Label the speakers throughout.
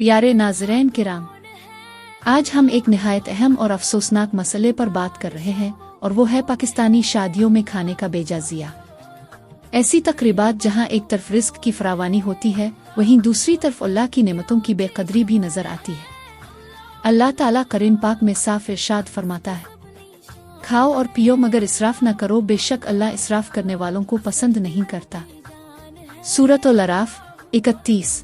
Speaker 1: प्यारे नाज़रीन किराम, आज हम एक निहायत अहम और अफसोसनाक मसले पर बात कर रहे हैं और वो है पाकिस्तानी शादियों में खाने का बेजाजिया। ऐसी तकरीबात जहां एक तरफ रिस्क की फरावानी होती है, वहीं दूसरी तरफ अल्लाह की नेमतों की बेकदरी भी नजर आती है। अल्लाह ताला कुरान पाक में साफ इरशाद फरमाता है, खाओ और पियो मगर इसराफ न करो, बेशक अल्लाह इसराफ करने वालों को पसंद नहीं करता। सूरत अल-अराफ 31।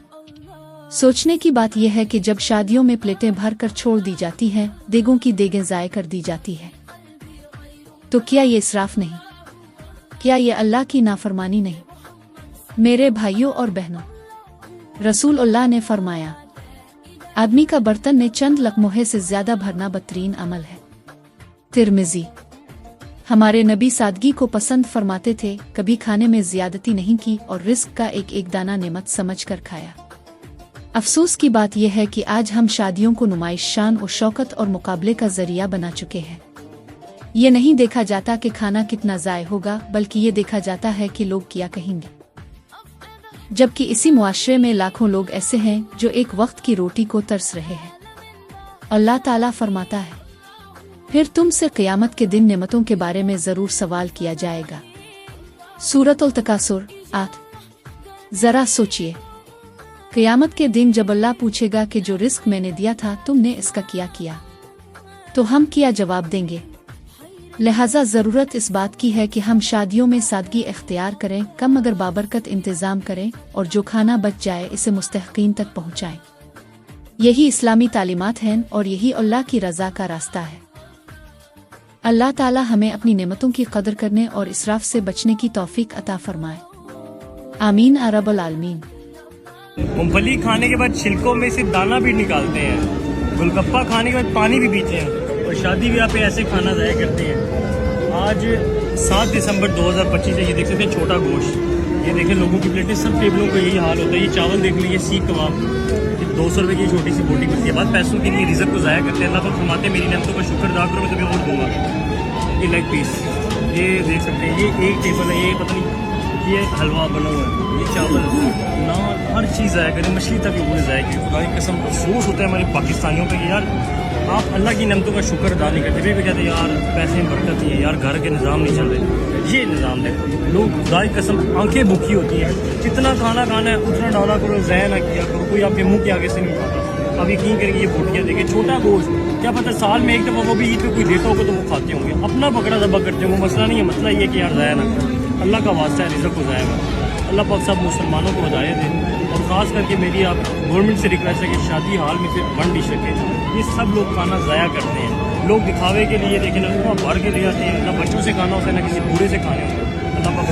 Speaker 1: सोचने की बात यह है कि जब शादियों में प्लेटें भर कर छोड़ दी जाती हैं, देगों की देगें ज़ाय कर दी जाती है, तो क्या ये इसराफ नहीं? क्या ये अल्लाह की नाफरमानी नहीं? मेरे भाइयों और बहनों, रसूल अल्लाह ने फरमाया, आदमी का बर्तन में चंद लकमोहे से ज्यादा भरना बदतरीन अमल है। तिरमिज़ी। हमारे नबी सादगी को पसंद फरमाते थे, कभी खाने में ज्यादती नहीं की और रिस्क का एक एक दाना नेमत समझकर खाया। अफसोस की बात यह है कि आज हम शादियों को नुमाइश शान और शौकत और मुकाबले का जरिया बना चुके हैं। ये नहीं देखा जाता कि खाना कितना ज़ाय होगा, बल्कि ये देखा जाता है कि लोग क्या कहेंगे। जबकि इसी मुआशरे में लाखों लोग ऐसे हैं जो एक वक्त की रोटी को तरस रहे हैं। अल्लाह ताला फरमाता है, फिर तुमसे क़यामत के दिन नेमतों के बारे में जरूर सवाल किया जाएगा। सूरत अल-तकासुर 8। जरा सोचिए, क़यामत के दिन जब अल्लाह पूछेगा कि जो रिस्क मैंने दिया था तुमने इसका क्या किया, तो हम क्या जवाब देंगे? लिहाजा ज़रूरत इस बात की है कि हम शादियों में सादगी इख्तियार करें, कम मगर बाबरकत इंतज़ाम करें और जो खाना बच जाए इसे मुस्तहक़ीन तक पहुँचाएं। यही इस्लामी तालीमात हैं और यही अल्लाह की रज़ा का रास्ता है। अल्लाह ताला हमें अपनी नेमतों की कदर करने और इसराफ से बचने की तौफीक अता फरमाए। आमीन या रब्बल आलमीन।
Speaker 2: मूंगफली खाने के बाद छिलकों में से दाना भी निकालते हैं, गोलगप्पा खाने के बाद पानी भी पीते हैं और शादी ब्याह पे ऐसे खाना ज़ाया करते हैं। आज 7 दिसंबर 2025 है। ये देख सकते हैं छोटा गोश्त, ये देखें लोगों की प्लेटें, सब टेबलों का यही हाल होता है। ये चावल देख लीजिए, सीख कबाब, 200 रुपये की छोटी सी बोटी मिलती है। बाद पैसों के लिए रिज़्क़ को ज़ाया करते हैं। अल्लाह पर फरमाते हैं, मेरी नेमतों का शुक्र अदा करो, मैं तुम्हें और दूँगा। ये लेग पीस, ये देख सकते हैं, ये एक टेबल है, ये पता नहीं ये हलवा बना हुआ है, ये चावल, नान, हर चीज़ ज़ाया करें, मछली तक लोगों ने ज़ाया की। खुदा की कसम अफसोस होता है हमारे पाकिस्तानियों पर कि यार आप अल्लाह की नेमतों का शुक्र अदा नहीं करते। फिर कहते हैं यार पैसे में बरकत नहीं है, यार घर के निज़ाम नहीं चल रहे। ये निज़ाम है, लोग खुदा की कसम आंखें भूखी होती हैं। जितना खाना खाना है उतना डाला करो, ज़ाया ना किया करो। कोई आपके मुँह के आगे से नहीं खाता। अब यकीन करेंगे, ये बोटियाँ देखें, छोटा गोश्त, क्या पता साल में एक दफ़ा वो भी ईद पे कोई देता होगा तो वो खाते होंगे, अपना बकरा दबा करते होंगे। मसला नहीं है, मसला ये कि यार ज़ाया ना करो। अल्लाह का वास्ता है, रिज़्क़ को ज़ाया करो। अल्लाह पाक सब मुसलमानों को हिदायत दे। और ख़ास करके मेरी आप गवर्नमेंट से रिक्वेस्ट है कि शादी हाल में से बन नहीं सके, ये सब लोग खाना ज़ाया करते हैं। लोग दिखावे के लिए, लेकिन ना भर के ले आते हैं, ना बच्चों से खाना होता है, ना किसी बूढ़े से खाने होता है। अल्लाह पाक